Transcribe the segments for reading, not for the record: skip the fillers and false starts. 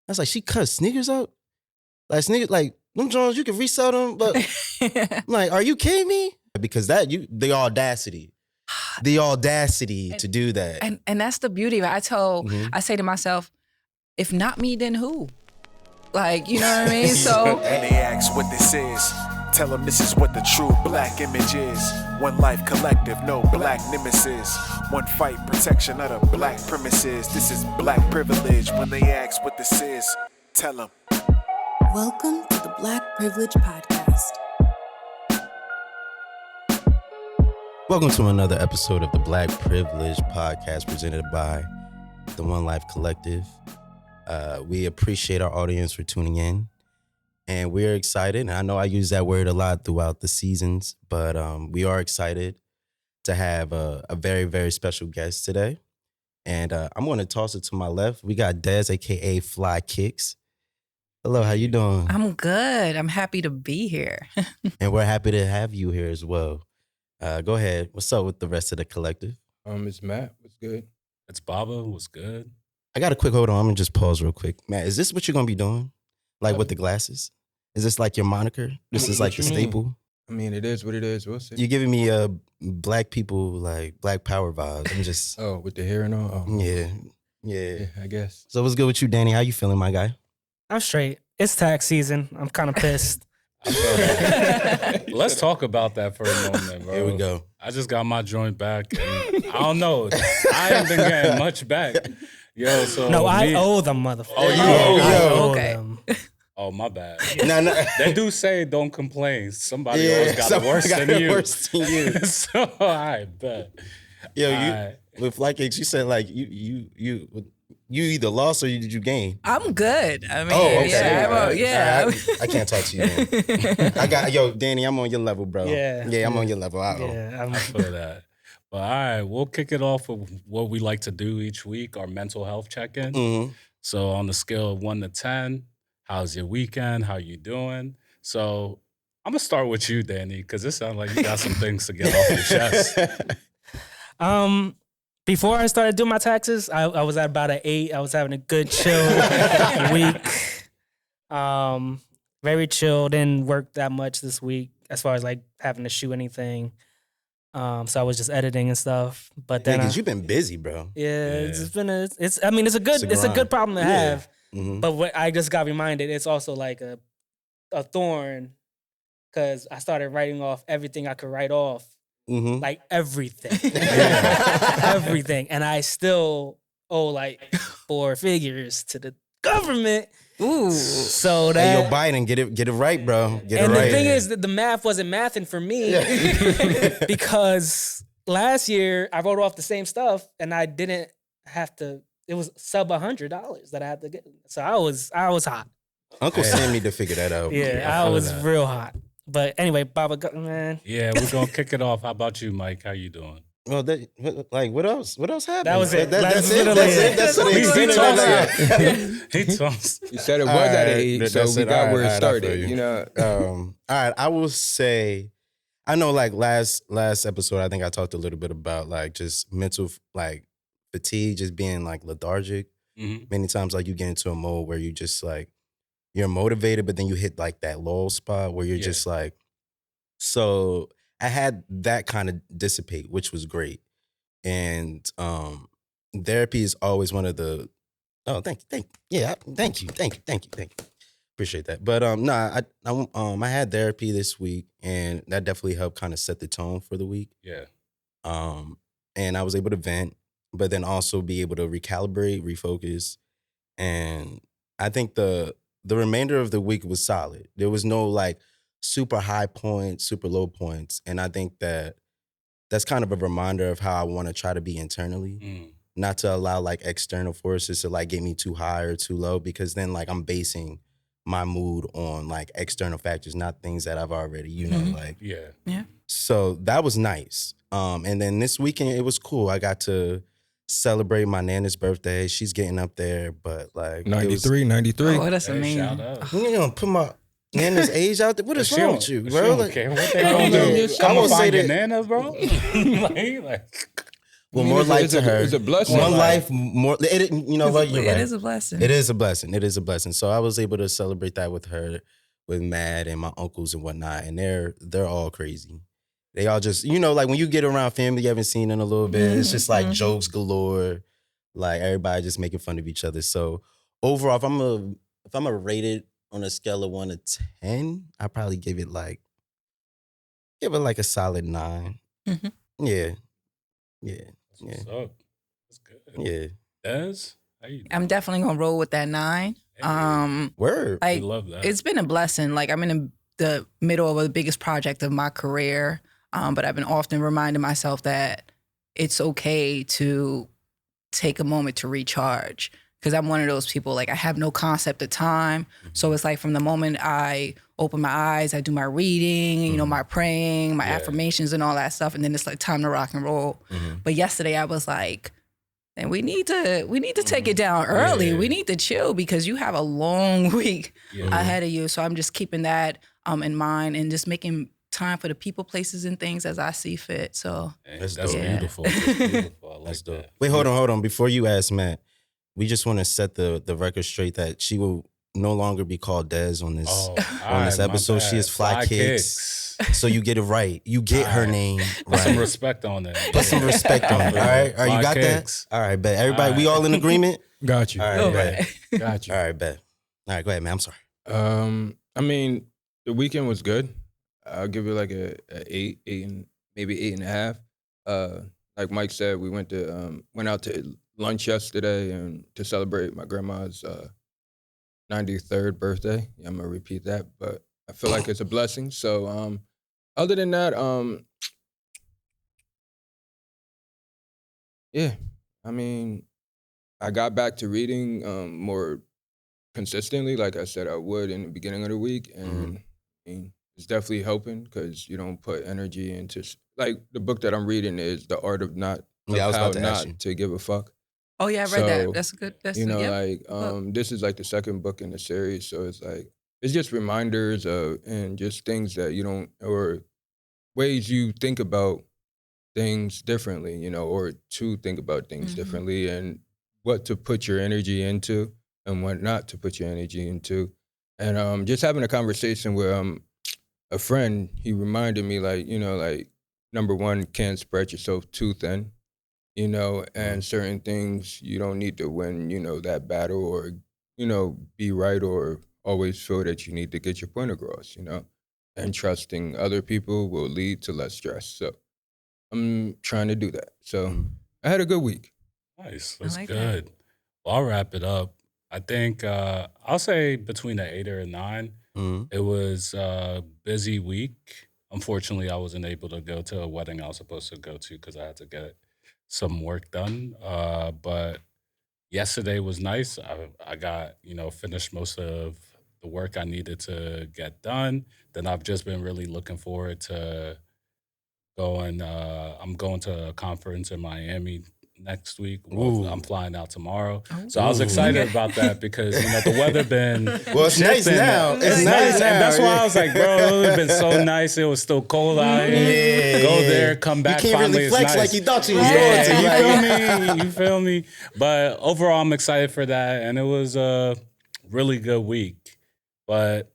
was like, she cut sneakers up? Like sneakers, like them Jones, you can resell them, but I'm like, are you kidding me? Because the audacity to do that. And that's the beauty of it. I say to myself, if not me, then who? Like, you know what I mean? So and they ask what this is. Tell them this is what the true black image is. One life collective, no black nemesis. One fight, protection of the black premises. This is black privilege. When they ask what this is, tell them. Welcome to the Black Privilege Podcast. Welcome to another episode of the Black Privilege Podcast presented by the One Life Collective. We appreciate our audience for tuning in. And we're excited. And I know I use that word a lot throughout the seasons, but we are excited to have a very, very special guest today. And I'm going to toss it to my left. We got Des, a.k.a. FlyKickz. Hello, how you doing? I'm good. I'm happy to be here. And we're happy to have you here as well. Go ahead. What's up with the rest of the collective? It's Matt. What's good? It's Baba. What's good? I got a quick hold on. I'm going to just pause real quick. Matt, is this what you're going to be doing? Like with the glasses? Is this like your moniker? This is like the staple? I mean, it is what it is. What's it? You're giving me black people, like black power vibes. I'm just... Oh, with the hair and all? Oh. Yeah, I guess. So what's good with you, Danny? How you feeling, my guy? I'm straight. It's tax season. I'm kind of pissed. Let's talk about that for a moment, bro. Here we go. I just got my joint back, and I don't know. I haven't been getting much back. Yo, so no, I owe them, motherfucker. Oh, you owe okay. them. Oh, my bad. No. They do say don't complain. Somebody always got it worse than you. Worse than you. So I bet. Yo, with FlyKickz, you said like you either lost or did you gain? I'm good. I mean, yeah. I can't talk to you, man. I got Danny, I'm on your level, bro. Yeah, I'm on your level. I feel that. But all right, we'll kick it off with what we like to do each week, our mental health check-in. Mm-hmm. So on the scale of 1 to 10, how's your weekend? How you doing? So I'm going to start with you, Danny, because it sounds like you got some things to get off your chest. Before I started doing my taxes, I was at about an 8. I was having a good chill week. Very chill. Didn't work that much this week as far as like having to shoot anything. So I was just editing and stuff. But then because you've been busy, bro. Yeah, it's been it's a good problem to have. Mm-hmm. But what I just got reminded, it's also like a thorn, because I started writing off everything I could write off. Mm-hmm. Like everything. Everything. And I still owe like 4 figures to the government. Ooh. So that... Hey, yo, Biden, get it right, bro. Get it right. And the thing is that the math wasn't mathing for me because last year I wrote off the same stuff and I didn't have to, it was sub $100 that I had to get. So I was hot. Uncle Sam need to figure that out. Yeah, I was real hot. But anyway, Baba, man. Yeah, we're going to kick it off. How about you, Mike? How you doing? Well, what else? What else happened? That was it. That's it. That's what he talks. You said it was at 8, so we got where it started. You know. All right, I will say, I know like last episode, I think I talked a little bit about like just mental like fatigue, just being like lethargic. Mm-hmm. Many times like you get into a mode where you just like, you're motivated, but then you hit like that lull spot where you're just like, so I had that kind of dissipate, which was great. And therapy is always one of the, thank you. Appreciate that. But I had therapy this week and that definitely helped kind of set the tone for the week. Yeah. And I was able to vent, but then also be able to recalibrate, refocus. And I think the remainder of the week was solid. There was no like super high points, super low points. And I think that's kind of a reminder of how I want to try to be internally, not to allow like external forces to like get me too high or too low, because then like I'm basing my mood on like external factors, not things that I've already, like. Yeah. So that was nice. And then this weekend, it was cool. I got to celebrate my Nana's birthday. She's getting up there, but like 93. Oh, that's amazing. Shout out. You know, put my Nana's age out there. What is wrong with you, bro? What they gonna do? I won't say your that. Nana, bro. like, Well, more life to her. It's a blessing. One life, more. You know what? You're right. It is a blessing. It is a blessing. It is a blessing. So I was able to celebrate that with her, with Mad and my uncles and whatnot, and they're all crazy. They all just, like when you get around family you haven't seen in a little bit, it's just like jokes galore, like everybody just making fun of each other. So overall, if I'm gonna rate it on a scale of 1 to 10, I probably give it like a solid 9. Mm-hmm. Yeah. What's up? That's good. Yeah. Des, how you doing? I'm definitely gonna roll with that 9. Word. I love that. It's been a blessing. Like, I'm in the middle of the biggest project of my career, but I've been often reminding myself that it's okay to take a moment to recharge. Because I'm one of those people, like, I have no concept of time. So it's like from the moment I open my eyes, I do my reading, my praying, my affirmations and all that stuff. And then it's like time to rock and roll. But yesterday I was like, and we need to take it down early. We need to chill because you have a long week ahead of you. So I'm just keeping that in mind and just making time for the people, places, and things as I see fit. So that's beautiful. That's beautiful. I like that. Wait, hold on. Before you ask Matt, we just want to set the record straight that she will no longer be called Des on this episode. She is FlyKickz. So you get it right. You get her name right. Put some respect on it. Put some respect on it. All right. You got that? All right, bet. Everybody, we all in agreement? Got you. All right, bet. Got you. All right, bet. All right, go ahead, man. I'm sorry. I mean, the weekend was good. I'll give it like a 8, and maybe 8.5. Like Mike said, we went out to lunch yesterday and to celebrate my grandma's 93rd birthday. Yeah, I'm gonna repeat that, but I feel like it's a blessing. So other than that, I mean, I got back to reading more consistently, like I said I would in the beginning of the week, and I mean, it's definitely helping because you don't put energy into, like, the book that I'm reading is The Art of Not to Give a Fuck. Oh yeah, I read that. That's good. That's this is like the second book in the series, so it's just reminders of and just things that you don't, or ways you think about things differently, or to think about things differently, and what to put your energy into and what not to put your energy into. And just having a conversation with a friend, he reminded me, like, number one, can't spread yourself too thin. And certain things you don't need to win, that battle or, be right or always feel that you need to get your point across, and trusting other people will lead to less stress. So I'm trying to do that. So I had a good week. Nice. That's good. Well, I'll wrap it up. I think I'll say between an 8 or a 9. It was a busy week. Unfortunately, I wasn't able to go to a wedding I was supposed to go to because I had to get some work done. But yesterday was nice. I got, finished most of the work I needed to get done. Then I've just been really looking forward to going. I'm going to a conference in Miami next week. I'm flying out tomorrow. So I was excited about that because, the weather been it's nice now. It's nice now. And that's why I was like, bro, it would have been so nice. It was still cold out here. Go there, come back. You can't finally, really flex it's nice. like you thought you was going to. You feel me? But overall, I'm excited for that. And it was a really good week. But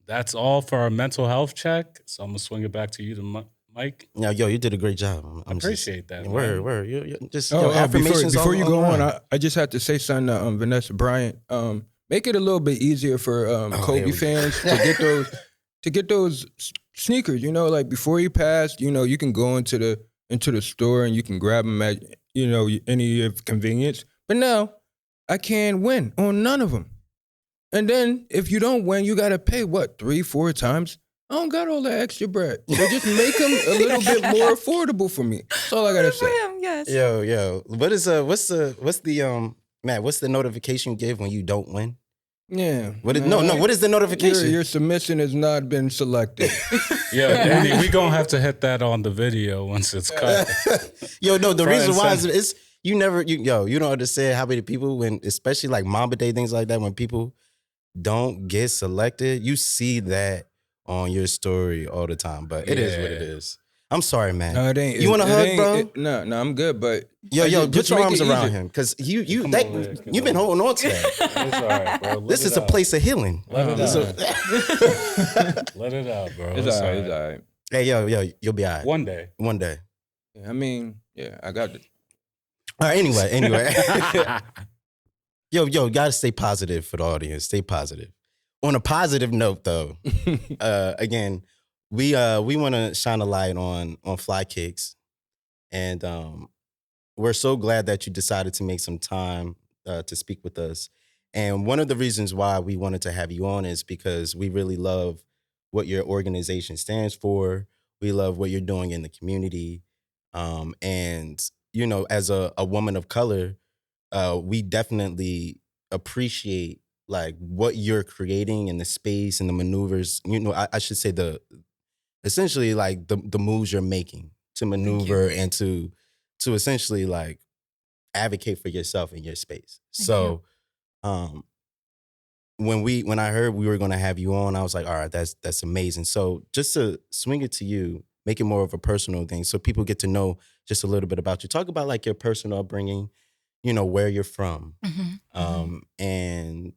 that's all for our mental health check. So I'm going to swing it back to you, Mike. No, you did a great job. I appreciate that. Word. You just affirmations. Before you go on, I just had to say something to Vanessa Bryant. Make it a little bit easier for Kobe fans to get those sneakers. Like before you pass, you can go into the store and you can grab them at any convenience. But now I can't win on none of them. And then if you don't win, you got to pay 3-4 times. I don't got all that extra bread. So just make them a little bit more affordable for me. That's all I gotta say. Yes. Yo. What's the Matt? What's the notification you give when you don't win? Yeah. What is the notification? Your submission has not been selected. Yeah, we gonna have to hit that on the video once it's cut. The reason why is you don't understand how many people, when especially like Mamba Day, things like that, when people don't get selected, you see that on your story all the time. But it is what it is. I'm sorry, man. No, it ain't. You want a hug, bro? No, I'm good. But yo, put your make arms it around easier. him, because you've Come been holding on to that. It's all right, bro. Let This it is a out. place of healing. Let it This out. is Let it out, bro. It's all right. It's all right. Hey, yo, you'll be all right. One day. One day. I mean, yeah, I got it. All right, anyway. Yo, gotta stay positive for the audience. Stay positive. On a positive note, though, again, we want to shine a light on FlyKickz, and we're so glad that you decided to make some time to speak with us. And one of the reasons why we wanted to have you on is because we really love what your organization stands for. We love what you're doing in the community, and you know, as a woman of color, we definitely appreciate like what you're creating in the space and the maneuvers. You know, I should say essentially like the moves you're making to maneuver and to essentially like advocate for yourself in your space. So when I heard we were going to have you on, I was like, all right, that's amazing. So just to swing it to you, make it more of a personal thing so people get to know just a little bit about you. Talk about like your personal upbringing, you know, where you're from, and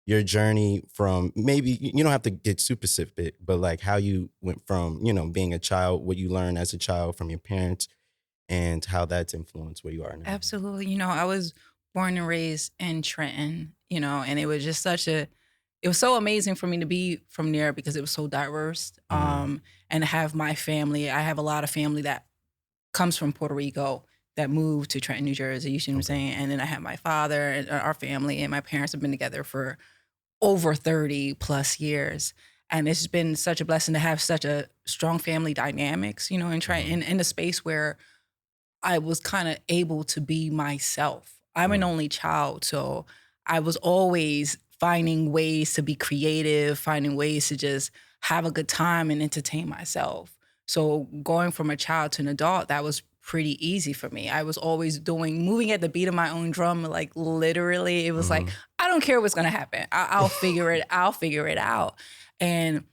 your journey from, maybe you don't have to get super specific, but like how you went from, you know, being a child, what you learned as a child from your parents, and how that's influenced where you are now. Absolutely. You know, I was born and raised in Trenton, you know, and it was just it was so amazing for me to be from there because it was so diverse. And to have my family, I have a lot of family that comes from Puerto Rico that moved to Trenton, New Jersey, you see what I'm saying? And then I have my father and our family, and my parents have been together for over 30 plus years. And it's been such a blessing to have such a strong family dynamics, you know, in Trenton, in a space where I was kind of able to be myself. I'm an only child, so I was always finding ways to be creative, finding ways to just have a good time and entertain myself. So going from a child to an adult, that was pretty easy for me. I was always moving at the beat of my own drum, like literally. It was like, I don't care what's gonna happen. I'll figure it. I'll figure it out. And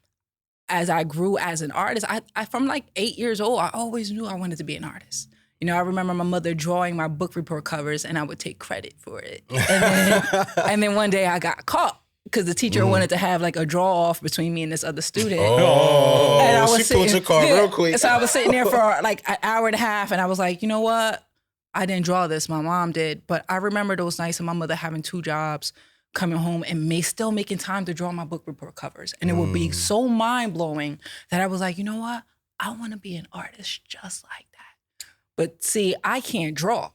as I grew as an artist, I from like 8 years old, I always knew I wanted to be an artist. You know, I remember my mother drawing my book report covers, and I would take credit for it. And then one day I got caught because the teacher wanted to have like a draw off between me and this other student. Oh, and I was she pulled your car real quick. So I was sitting there for like an hour and a half, and I was like, you know what? I didn't draw this. My mom did. But I remember those nights of my mother having 2 jobs, coming home and still making time to draw my book report covers. And it would be so mind-blowing that I was like, you know what? I want to be an artist just like that. But see, I can't draw.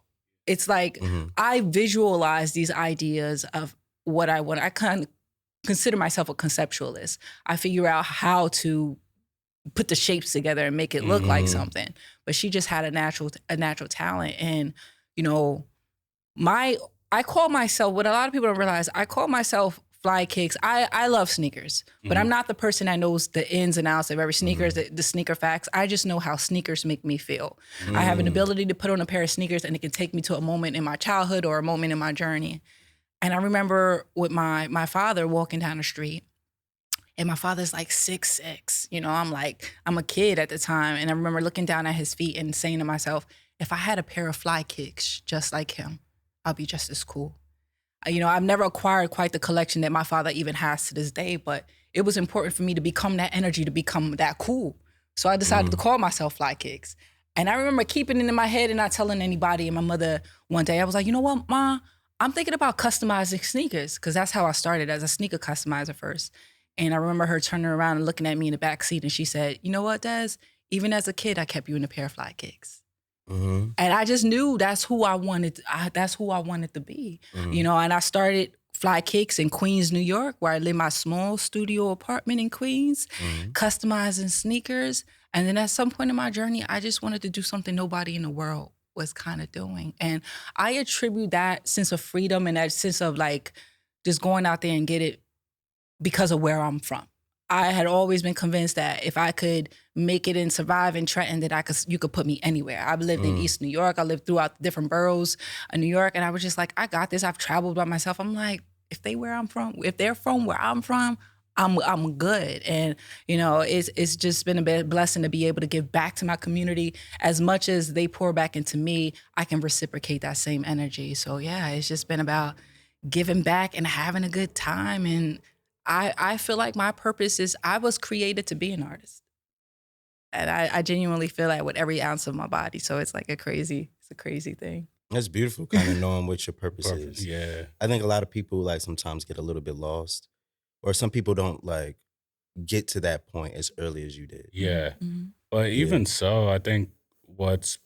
It's like I visualize these ideas of what I want. I kind of consider myself a conceptualist. I figure out how to put the shapes together and make it look like something. But she just had a natural talent. And, you know, I call myself, what a lot of people don't realize, I call myself FlyKickz. I love sneakers, but I'm not the person that knows the ins and outs of every sneakers, the sneaker facts. I just know how sneakers make me feel. I have an ability to put on a pair of sneakers and it can take me to a moment in my childhood or a moment in my journey. And I remember with my father walking down the street, and my father's like 6'6". You know, I'm a kid at the time. And I remember looking down at his feet and saying to myself, if I had a pair of FlyKickz just like him, I'll be just as cool. You know, I've never acquired quite the collection that my father even has to this day, but it was important for me to become that energy, to become that cool. So I decided to call myself FlyKickz. And I remember keeping it in my head and not telling anybody. And my mother, one day, I was like, you know what, Ma? I'm thinking about customizing sneakers, because that's how I started, as a sneaker customizer first. And I remember her turning around and looking at me in the back seat, and she said, you know what, Des? Even as a kid, I kept you in a pair of FlyKickz. And I just knew that's who I wanted. That's who I wanted to be, you know. And I started FlyKickz in Queens, New York, where I live in my small studio apartment in Queens, customizing sneakers. And then at some point in my journey, I just wanted to do something nobody in the world was kind of doing. And I attribute that sense of freedom and that sense of like just going out there and get it because of where I'm from. I had always been convinced that if I could make it and survive in Trenton, that you could put me anywhere. I've lived in East New York. I lived throughout the different boroughs of New York. And I was just like, I got this. I've traveled by myself. I'm like, if they're from where I'm from, I'm good. And, you know, it's just been a blessing to be able to give back to my community. As much as they pour back into me, I can reciprocate that same energy. So yeah, it's just been about giving back and having a good time. And I feel like my purpose is I was created to be an artist. And I genuinely feel that with every ounce of my body. So it's like it's a crazy thing. That's beautiful, kind of knowing what your purpose is. Yeah. I think a lot of people like sometimes get a little bit lost, or some people don't like get to that point as early as you did. Yeah. But even so, I think what's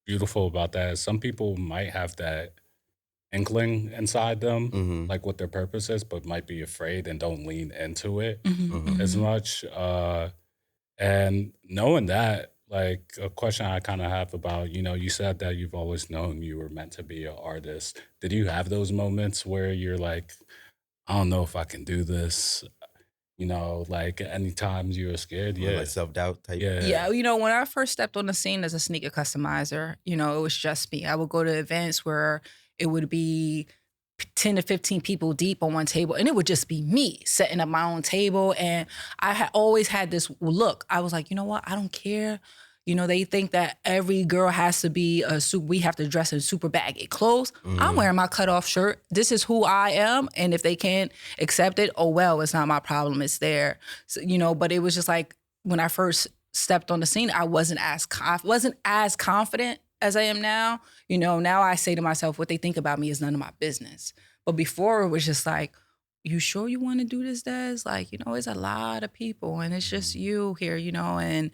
beautiful about that is some people might have that inkling inside them, like what their purpose is, but might be afraid and don't lean into it as much. And knowing that, like a question I kind of have about, you know, you said that you've always known you were meant to be an artist. Did you have those moments where you're like, I don't know if I can do this? You know, like any times you were scared? Or like self-doubt type. Yeah, you know, when I first stepped on the scene as a sneaker customizer, you know, it was just me. I would go to events where it would be 10 to 15 people deep on one table, and it would just be me setting up my own table. And I had always had this look. I was like, you know what? I don't care. You know, they think that every girl has to be we have to dress in super baggy clothes. I'm wearing my cutoff shirt. This is who I am. And if they can't accept it, oh, well, it's not my problem. It's there. So, you know, but it was just like when I first stepped on the scene, I wasn't as confident as I am now. You know, now I say to myself, what they think about me is none of my business. But before it was just like, you sure you want to do this, Des? Like, you know, it's a lot of people and it's just you here, you know, and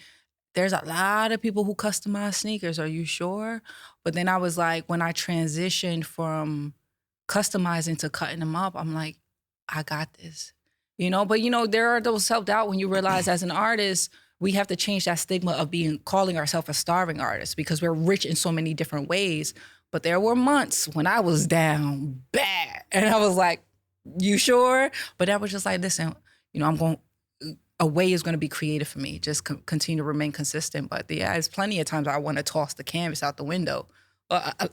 there's a lot of people who customize sneakers. Are you sure? But then I was like, when I transitioned from customizing to cutting them up, I'm like, I got this. You know, but you know, there are those self-doubt when you realize as an artist, we have to change that stigma of calling ourselves a starving artist because we're rich in so many different ways. But there were months when I was down bad. And I was like, you sure? But I was just like, listen, you know, a way is going to be creative for me. Just continue to remain consistent. But yeah, there's plenty of times I want to toss the canvas out the window.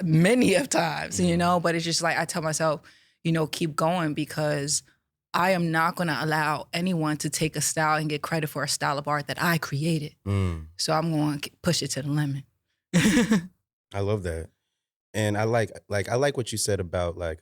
Many of times, you know, but it's just like I tell myself, you know, keep going because I am not going to allow anyone to take a style and get credit for a style of art that I created. So I'm going to push it to the limit. I love that. And I like what you said about like,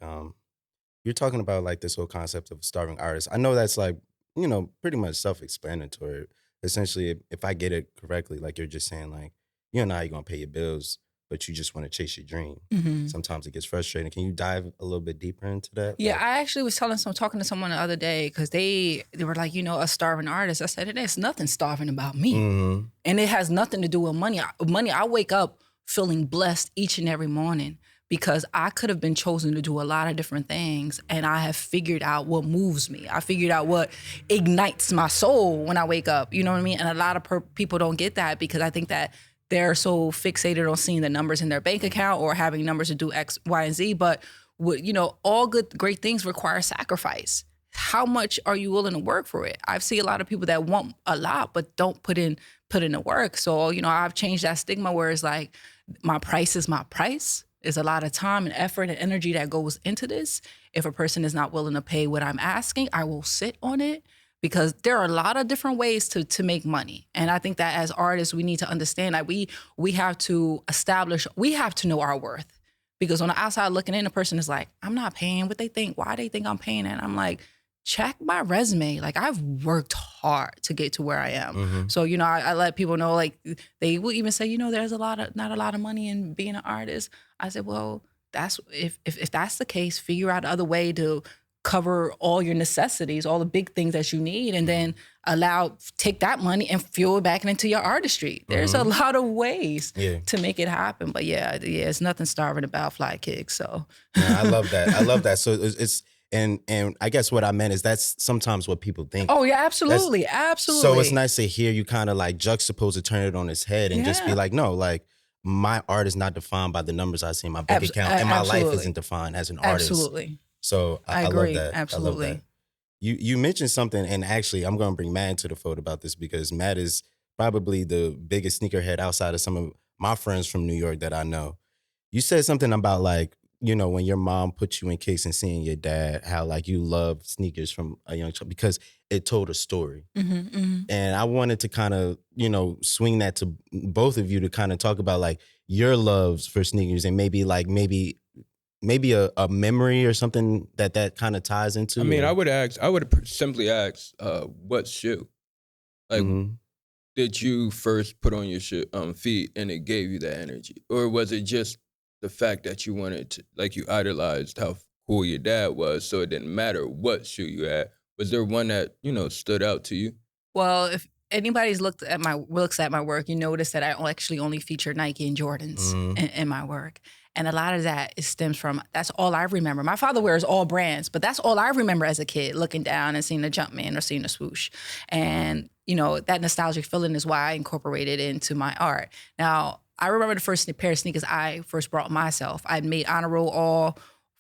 you're talking about like this whole concept of starving artists. I know that's like, you know, pretty much self-explanatory. Essentially, if I get it correctly, like you're just saying like, you don't know how you're going to pay your bills, but you just want to chase your dream. Sometimes it gets frustrating. Can you dive a little bit deeper into that? Yeah, I actually was talking to someone the other day because they were like, you know, a starving artist. I said, there's nothing starving about me. And it has nothing to do with money. I wake up feeling blessed each and every morning because I could have been chosen to do a lot of different things and I have figured out what moves me. I figured out what ignites my soul when I wake up. You know what I mean? And a lot of people don't get that because I think that they're so fixated on seeing the numbers in their bank account or having numbers to do X, Y, and Z. But, you know, all great things require sacrifice. How much are you willing to work for it? I've seen a lot of people that want a lot but don't put in the work. So, you know, I've changed that stigma where it's like, my price is my price. There's a lot of time and effort and energy that goes into this. If a person is not willing to pay what I'm asking, I will sit on it because there are a lot of different ways to make money. And I think that as artists, we need to understand that we have to know our worth. Because on the outside looking in, a person is like, I'm not paying what they think. Why they think I'm paying? And I'm like, check my resume. Like I've worked hard to get to where I am. So, you know, I let people know, like they will even say, you know, there's not a lot of money in being an artist. I said, well, that's if that's the case, figure out other way to cover all your necessities, all the big things that you need, and then take that money and fuel it back into your artistry. There's a lot of ways to make it happen. But yeah, it's nothing starving about FlyKickz. So I love that. So it's and I guess what I meant is that's sometimes what people think. Oh yeah, absolutely, absolutely. So it's nice to hear you kind of like juxtapose to turn it on its head and just be like, no, like my art is not defined by the numbers I see in my bank account, and my life isn't defined as an artist. Absolutely. So I agree. love that. Absolutely. I love that. You mentioned something, and actually I'm going to bring Matt into the fold about this because Matt is probably the biggest sneakerhead outside of some of my friends from New York that I know. You said something about like, when your mom put you in kicks and seeing your dad, how like you love sneakers from a young child because it told a story. And I wanted to kind of, swing that to both of you to kind of talk about like your loves for sneakers and maybe a memory or something that kind of ties into. I mean, I would simply ask, what shoe? Like, did you first put on your feet and it gave you that energy? Or was it just the fact that you wanted to, like you idolized how cool your dad was, so it didn't matter what shoe you had? Was there one that, stood out to you? Well, if anybody's looks at my work, you notice that I actually only feature Nike and Jordans in my work. And a lot of that stems from, that's all I remember. My father wears all brands, but that's all I remember as a kid, looking down and seeing the Jumpman or seeing the swoosh. And, that nostalgic feeling is why I incorporated it into my art. Now, I remember the first pair of sneakers I first brought myself. I'd made honor roll all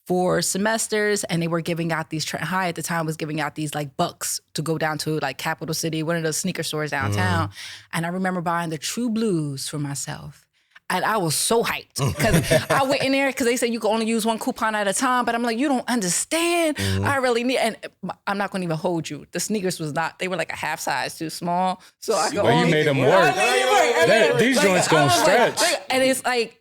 4 semesters, and they were giving out these, Trenton High at the time was giving out these like bucks to go down to like Capital City, one of those sneaker stores downtown. And I remember buying the True Blues for myself. And I was so hyped because I went in there because they said you could only use 1 coupon at a time. But I'm like, you don't understand. I really need, and I'm not going to even hold you. The sneakers they were like a half size too small. So I go, you made them work. These joints going to stretch. And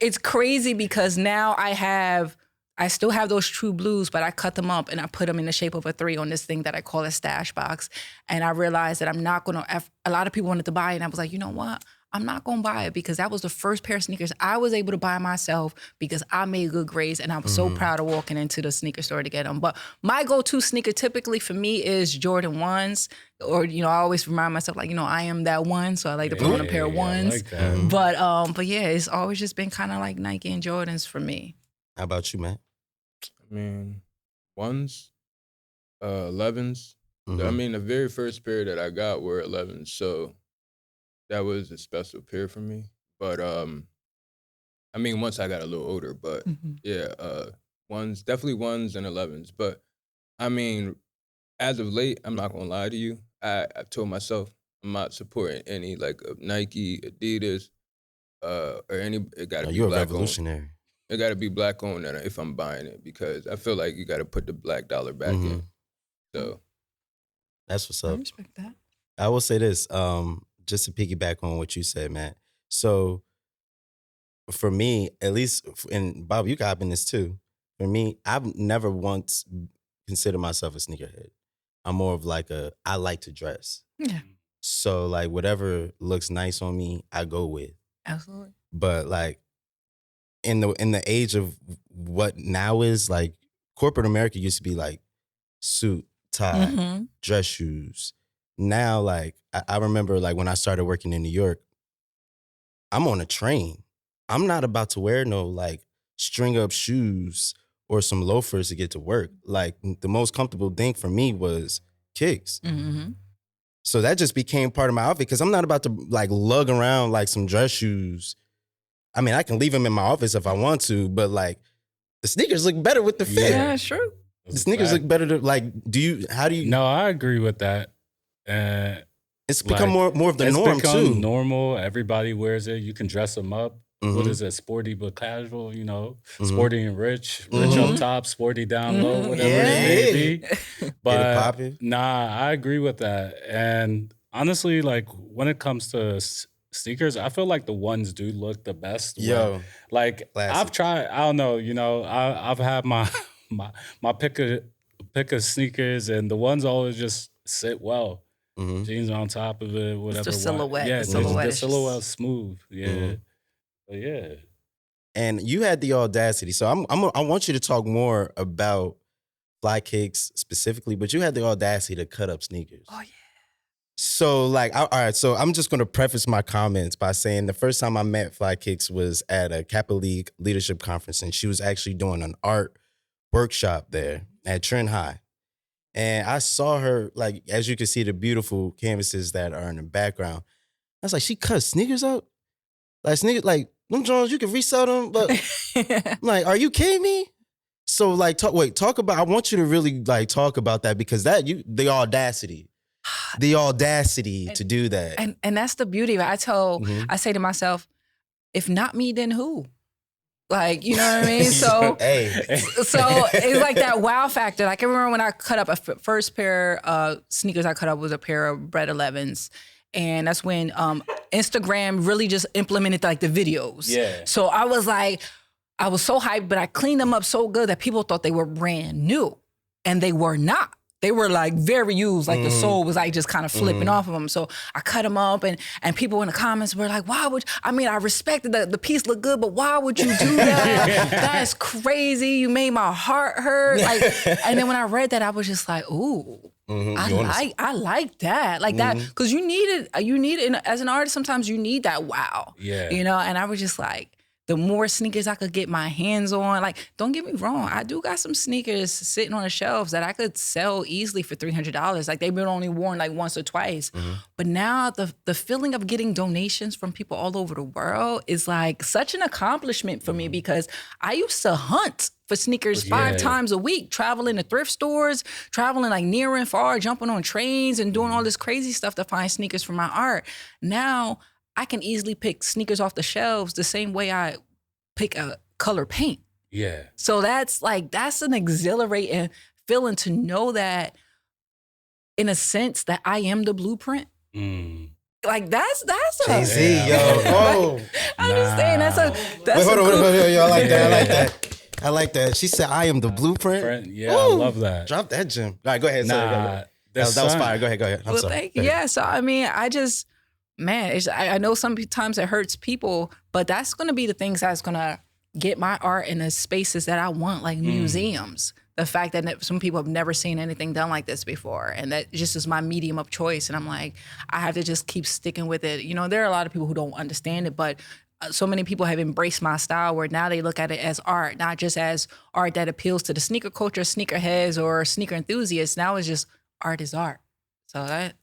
it's crazy because now I still have those True Blues, but I cut them up and I put them in the shape of a 3 on this thing that I call a stash box. And I realized that I'm not going to, a lot of people wanted to buy it. And I was like, you know what? I'm not going to buy it because that was the first pair of sneakers I was able to buy myself because I made good grades and I was so proud of walking into the sneaker store to get them. But my go-to sneaker typically for me is Jordan 1s. Or, I always remind myself like, I am that one. So I like to put on a pair of 1s. Like that. But yeah, it's always just been kind of like Nike and Jordans for me. How about you, Matt? I mean, 1s, 11s. I mean, the very first pair that I got were 11s. So that was a special pair for me. But, I mean, once I got a little older, but yeah, 1s, definitely 1s and 11s. But, I mean, as of late, I'm not going to lie to you. I've told myself I'm not supporting any, like, Nike, Adidas, or any, it got to be you're black a revolutionary. It got to be black owned if I'm buying it because I feel like you got to put the black dollar back in. So. That's what's up. I respect that. I will say this, just to piggyback on what you said, Matt. So for me, at least, and Bob, you can hop in this too. For me, I've never once considered myself a sneakerhead. I'm more of like I like to dress. Yeah. So like whatever looks nice on me, I go with. Absolutely. But like in the age of what now is like corporate America used to be like suit, tie, dress shoes. Now, like, I remember, like, when I started working in New York, I'm on a train. I'm not about to wear no, like, string-up shoes or some loafers to get to work. Like, the most comfortable thing for me was kicks. So that just became part of my outfit because I'm not about to, like, lug around, like, some dress shoes. I mean, I can leave them in my office if I want to, but, like, the sneakers look better with the fit. Yeah, it's true. The sneakers look better to, like, how do you? No, I agree with that. It's become more of the norm too. It's become normal. Everybody wears it. You can dress them up. What is it? Sporty but casual, sporty and rich up top, sporty down low, whatever it may be. But nah, I agree with that. And honestly, like when it comes to sneakers, I feel like the 1s do look the best. Like classic. I've tried, I don't know, I've had my pick of sneakers, and the 1s always just sit well. Jeans on top of it, whatever. It's the silhouette. Yeah, the silhouette smooth. Yeah. But yeah. And you had the audacity. So I want you to talk more about FlyKickz specifically, but you had the audacity to cut up sneakers. Oh, yeah. So like, all right, so I'm just going to preface my comments by saying the first time I met FlyKickz was at a Kappa League leadership conference, and she was actually doing an art workshop there at Trenton High. And I saw her, like, as you can see, the beautiful canvases that are in the background. I was like, she cut sneakers up? Like, sneakers, like, them Jones, you can resell them, but I'm like, are you kidding me? So, like, talk about, I want you to really, like, talk about that because the audacity to do that. And that's the beauty of it. I say to myself, if not me, then who? Like, you know what I mean? So, Hey. so it's like that wow factor. Like I remember when I cut up first pair of sneakers I cut up was a pair of Bred 11s. And that's when Instagram really just implemented like the videos. Yeah. So I was like, I was so hyped, but I cleaned them up so good that people thought they were brand new. And they were not. They were like very used, like the sole was like just kind of flipping off of them. So I cut them up and people in the comments were like, why would, I mean, I respected the piece looked good, but why would you do that? That's crazy. You made my heart hurt. Like, and then when I read that, I was just like, ooh. I like that. Like that, because you need it as an artist, sometimes you need that wow. Yeah. You know, and I was just like, the more sneakers I could get my hands on, like, don't get me wrong, I do got some sneakers sitting on the shelves that I could sell easily for $300. Like, they've been only worn like once or twice. But now the feeling of getting donations from people all over the world is like such an accomplishment for me because I used to hunt for sneakers 5 times a week, traveling to thrift stores, traveling like near and far, jumping on trains and doing all this crazy stuff to find sneakers for my art. Now, I can easily pick sneakers off the shelves the same way I pick a color paint. Yeah. So that's an exhilarating feeling to know that, in a sense, that I am the blueprint. Like that's a Jay-Z, yo. Oh. I'm just saying that's Wait, hold on, yo, I like that. I like that. She said, "I am the blueprint." Yeah, I love that. Drop that gem. All right, go ahead. Sorry, go ahead. That was fire. Go ahead. I'm sorry. Thank you. Yeah. So I mean, I know sometimes it hurts people, but that's going to be the things that's going to get my art in the spaces that I want, like museums. The fact that some people have never seen anything done like this before, and that just is my medium of choice. And I'm like, I have to just keep sticking with it. You know, there are a lot of people who don't understand it, but so many people have embraced my style where now they look at it as art, not just as art that appeals to the sneaker culture, sneakerheads, or sneaker enthusiasts. Now it's just art is art. So that.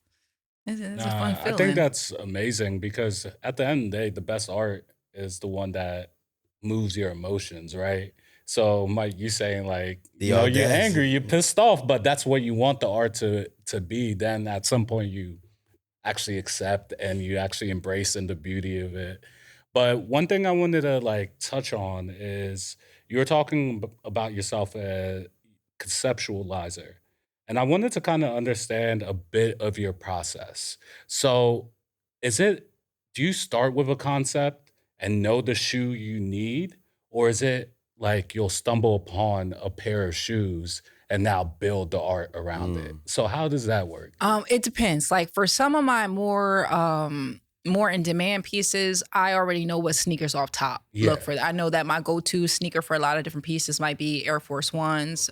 It's a fun feeling. I think that's amazing because at the end of the day, the best art is the one that moves your emotions, right? So, Mike, you saying like, you're angry, you're pissed off, but that's what you want the art to be. Then at some point you actually accept and you actually embrace in the beauty of it. But one thing I wanted to like touch on is you were talking about yourself as conceptualizer. And I wanted to kind of understand a bit of your process. So do you start with a concept and know the shoe you need? Or is it like you'll stumble upon a pair of shoes and now build the art around it? So how does that work? It depends. Like for some of my more in demand pieces, I already know what sneakers off top look for. I know that my go-to sneaker for a lot of different pieces might be Air Force Ones.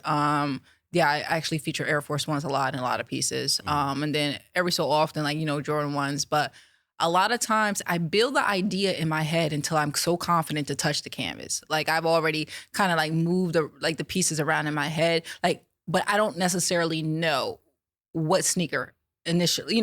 Yeah, I actually feature Air Force Ones a lot in a lot of pieces. And then every so often, like, Jordan 1s. But a lot of times I build the idea in my head until I'm so confident to touch the canvas. Like I've already kind of like moved the pieces around in my head. Like, but I don't necessarily know what sneaker initially.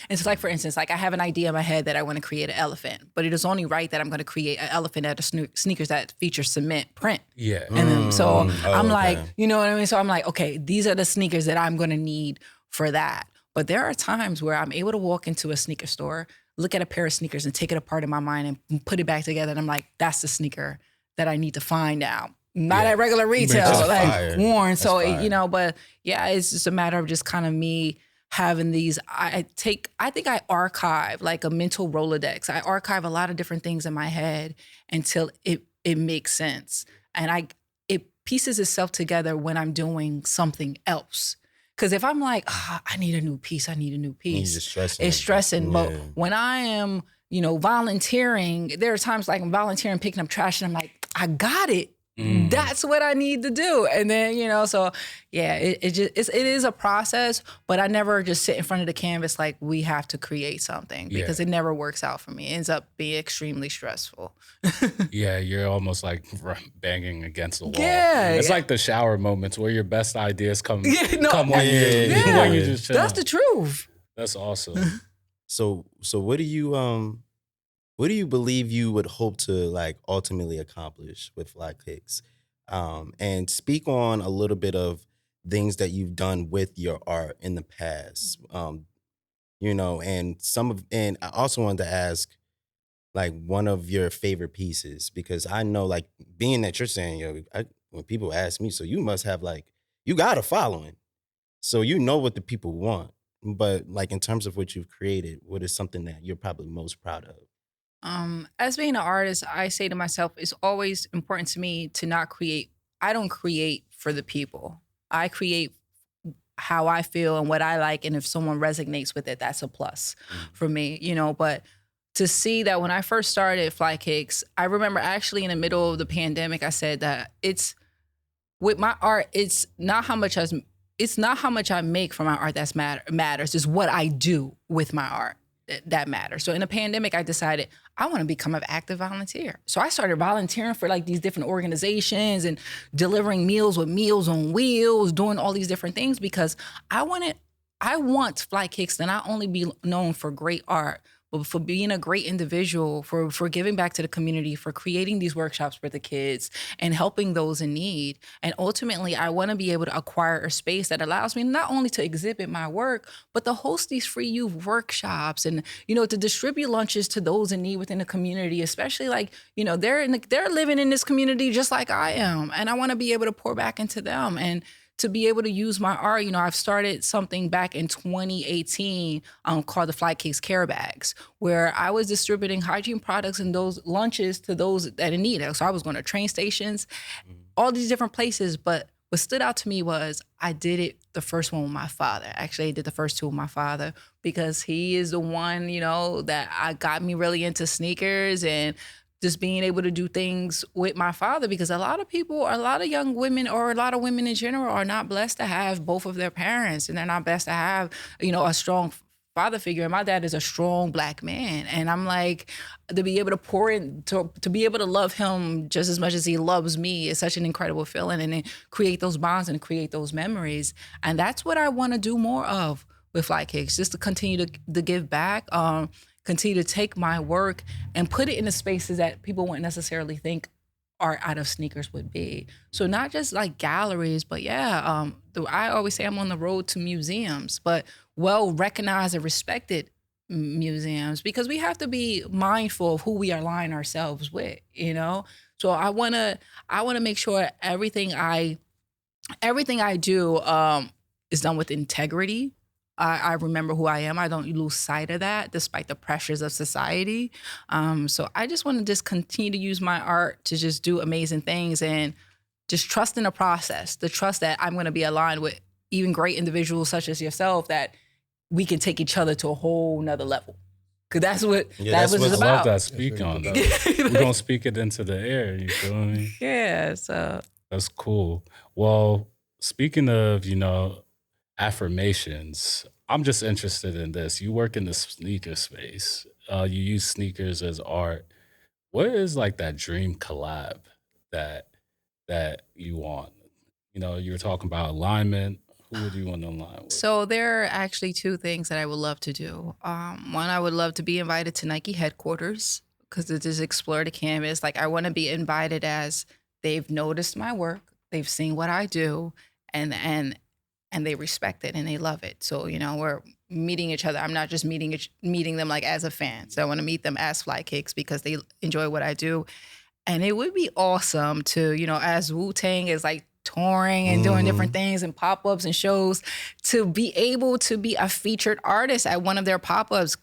And so like, for instance, like I have an idea in my head that I want to create an elephant, but it is only right that I'm going to create an elephant out of sneakers that feature cement print. Yeah. And then, so I'm like, you know what I mean? So I'm like, okay, these are the sneakers that I'm going to need for that. But there are times where I'm able to walk into a sneaker store, look at a pair of sneakers and take it apart in my mind and put it back together. And I'm like, that's the sneaker that I need to find now. Not at regular retail, like worn. That's so, but yeah, it's just a matter of just kind of me having these, I think I archive like a mental Rolodex. I archive a lot of different things in my head until it makes sense. And it pieces itself together when I'm doing something else. Because if I'm like, I need a new piece, it's stressing. But when I am, volunteering, there are times like I'm volunteering, picking up trash, and I'm like, I got it. That's what I need to do. And then, so yeah, it is a process, but I never just sit in front of the canvas like we have to create something because it never works out for me. It ends up being extremely stressful. Yeah, you're almost like banging against the wall. Yeah. It's like the shower moments where your best ideas come when you just chill. That's the truth. That's awesome. So what do you believe you would hope to like ultimately accomplish with FlyKickz? And speak on a little bit of things that you've done with your art in the past. And I also wanted to ask, like one of your favorite pieces? Because I know, like, being that you're saying, when people ask me, so you must have you got a following, so you know what the people want. But like in terms of what you've created, what is something that you're probably most proud of? As being an artist, I say to myself, it's always important to me to not create. I don't create for the people. I create how I feel and what I like. And if someone resonates with it, that's a plus for me, but to see that when I first started FlyKickz, I remember actually in the middle of the pandemic, I said that it's with my art, it's not how much I make from my art that matters. It's what I do with my art that matters. So in the pandemic, I decided I want to become an active volunteer. So I started volunteering for like these different organizations and delivering meals with Meals on Wheels, doing all these different things because I want FlyKickz to not only be known for great art, but for being a great individual, for giving back to the community, for creating these workshops for the kids and helping those in need. And ultimately, I want to be able to acquire a space that allows me not only to exhibit my work, but to host these free youth workshops and, to distribute lunches to those in need within the community, especially they're living in this community just like I am. And I want to be able to pour back into them and to be able to use my art. I've started something back in 2018 called the FlyKickz Care Bags, where I was distributing hygiene products and those lunches to those that in need. So I was going to train stations, all these different places. But what stood out to me was I did it the first one with my father. Actually, I did the first two with my father because he is the one, that got me really into sneakers and just being able to do things with my father, because a lot of young women or a lot of women in general are not blessed to have both of their parents, and they're not blessed to have, a strong father figure. And my dad is a strong Black man. And I'm like, to be able to pour in, to be able to love him just as much as he loves me is such an incredible feeling, and then create those bonds and create those memories. And that's what I want to do more of with FlyKickz, just to continue to give back, continue to take my work and put it in the spaces that people wouldn't necessarily think art out of sneakers would be. So not just like galleries, but I always say I'm on the road to museums, but well-recognized and respected museums, because we have to be mindful of who we are aligning ourselves with, So I wanna make sure everything I do is done with integrity. I remember who I am. I don't lose sight of that despite the pressures of society. So I just want to continue to use my art to just do amazing things and just trust in the process, the trust that I'm going to be aligned with even great individuals such as yourself, that we can take each other to a whole nother level. Because that's what it's about. I love that speak on though. We're going to speak it into the air, you feel me? Yeah, so. That's cool. Well, speaking of, affirmations, I'm just interested in this. You work in the sneaker space. You use sneakers as art. What is like that dream collab that you want? You were talking about alignment. Who would you want to align with? So there are actually two things that I would love to do. One, I would love to be invited to Nike headquarters, because to just explore the canvas. Like, I want to be invited as they've noticed my work, they've seen what I do, and they respect it and they love it. So, we're meeting each other. I'm not just meeting them like as a fan. So I want to meet them as FlyKickz because they enjoy what I do. And it would be awesome to, as Wu-Tang is like touring and doing different things and pop-ups and shows, to be able to be a featured artist at one of their pop-ups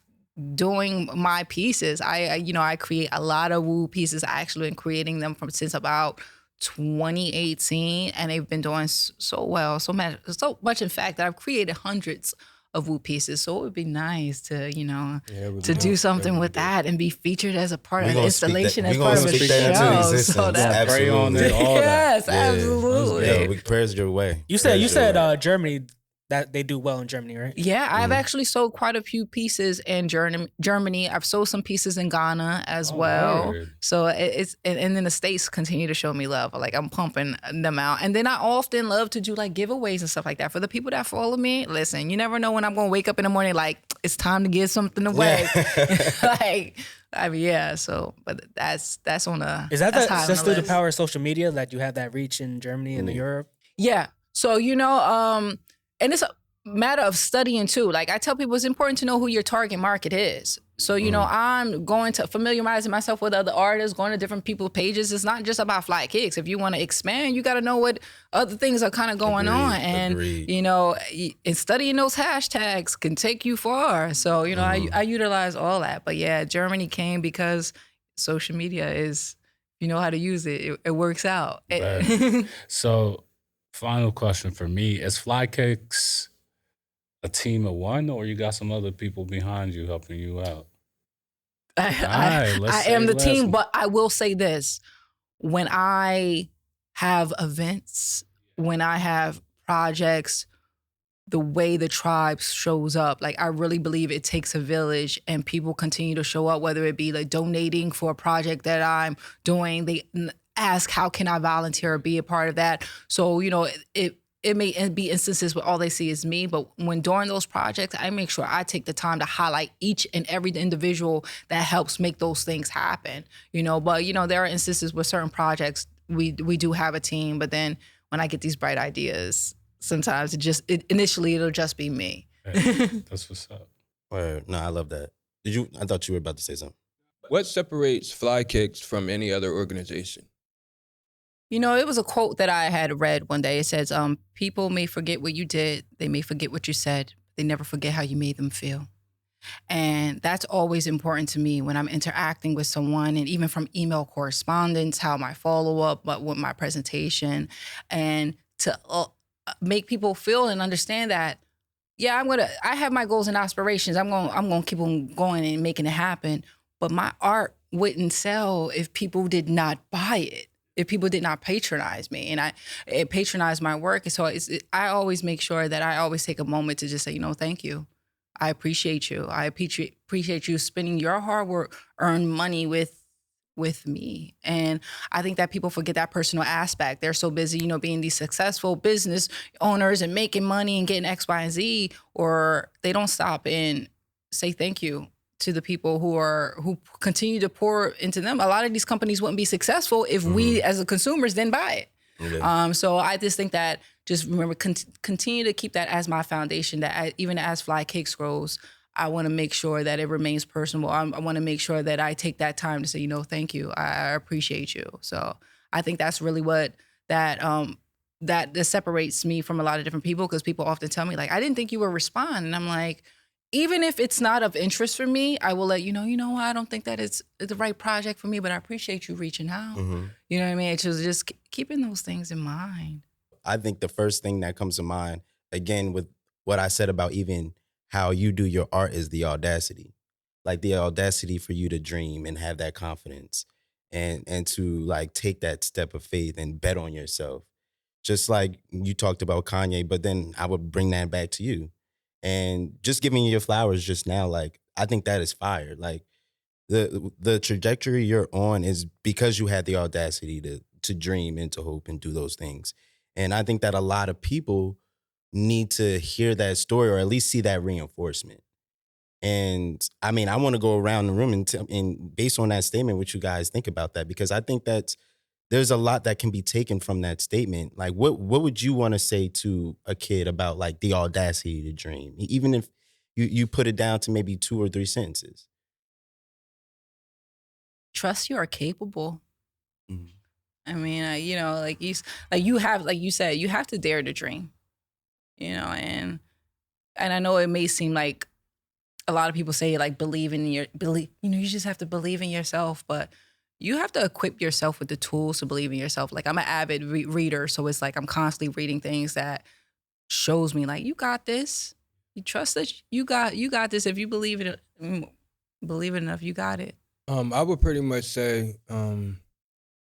doing my pieces. I create a lot of Wu pieces. I actually been creating them since about 2018, and they've been doing so well, so much in fact that I've created hundreds of Wu pieces. So it would be nice to do something with that and be featured as a part of the installation, as part of a show. So that's pray on it, all yes, that. absolutely. Yeah, prayers your way. You said Germany, that they do well in Germany, right? Yeah, I've actually sold quite a few pieces in Germany. I've sold some pieces in Ghana as well. Word. So and then the States continue to show me love. Like, I'm pumping them out. And then I often love to do like giveaways and stuff like that. For the people that follow me, listen, you never know when I'm going to wake up in the morning like, it's time to give something away. But that's on a... Is that's through the power of social media that you have that reach in Germany and Europe? Yeah. So, and it's matter of studying too. Like I tell people, it's important to know who your target market is. So, you know, I'm going to familiarizing myself with other artists, going to different people's pages. It's not just about FlyKickz. If you want to expand, you got to know what other things are kind of going on. And, you know, and studying those hashtags can take you far. So, you know, I utilize all that. But yeah, Germany came because social media is, you know how to use it. It works out. Right. So, final question for me, is FlyKickz a team of one, or you got some other people behind you helping you out? I am the team, but I will say this. When I have events, when I have projects, the way the tribe shows up, like I really believe it takes a village and people continue to show up, whether it be like donating for a project that I'm doing. They ask, how can I volunteer or be a part of that? So, you know, it may be instances where all they see is me, but when during those projects, I make sure I take the time to highlight each and every individual that helps make those things happen, you know. But, you know, there are instances where certain projects, we do have a team, but then when I get these bright ideas, sometimes initially it'll just be me. Hey, that's what's up. No, I love that. I thought you were about to say something. What separates FlyKickz from any other organization? You know, it was a quote that I had read one day. It says, people may forget what you did. They may forget what you said. They never forget how you made them feel. And that's always important to me when I'm interacting with someone, and even from email correspondence, how my follow-up, but with my presentation, and to make people feel and understand that, yeah, I have my goals and aspirations. I'm going to keep on going and making it happen. But my art wouldn't sell if people did not buy it, if people did not patronize me, and it patronized my work. And so I always make sure that I always take a moment to just say, you know, thank you. I appreciate you. I appreciate you spending your hard work, earned money with me. And I think that people forget that personal aspect. They're so busy, you know, being these successful business owners and making money and getting X, Y, and Z, or they don't stop and say thank you to the people who continue to pour into them. A lot of these companies wouldn't be successful if we as the consumers didn't buy it. Yeah. So I just think that just remember, continue to keep that as my foundation, that even as FlyKickz grows, I want to make sure that it remains personal. I want to make sure that I take that time to say, you know, thank you. I appreciate you. So I think that's really what that separates me from a lot of different people, because people often tell me, like, I didn't think you would respond. And I'm like, even if it's not of interest for me, I will let you know, I don't think that it's the right project for me, but I appreciate you reaching out. You know what I mean? It's just keeping those things in mind. I think the first thing that comes to mind, again, with what I said about even how you do your art, is the audacity. Like the audacity for you to dream and have that confidence and to like take that step of faith and bet on yourself. Just like you talked about Kanye, but then I would bring that back to you. And just giving you your flowers just now, like, I think that is fire. Like the trajectory you're on is because you had the audacity to dream and to hope and do those things. And I think that a lot of people need to hear that story, or at least see that reinforcement. And I mean, I want to go around the room and based on that statement, what you guys think about that, because I think that there's a lot that can be taken from that statement. Like, what would you want to say to a kid about like the audacity to dream, even if you put it down to maybe 2 or 3 sentences? Trust you are capable. I mean, you know, like you have, like you said, you have to dare to dream. You know, and I know it may seem like a lot of people say, like, believe. You know, you just have to believe in yourself, but you have to equip yourself with the tools to believe in yourself. Like, I'm an avid reader, so it's like I'm constantly reading things that shows me, like, you got this. You trust that you got this. If you believe it enough, you got it. I would pretty much say,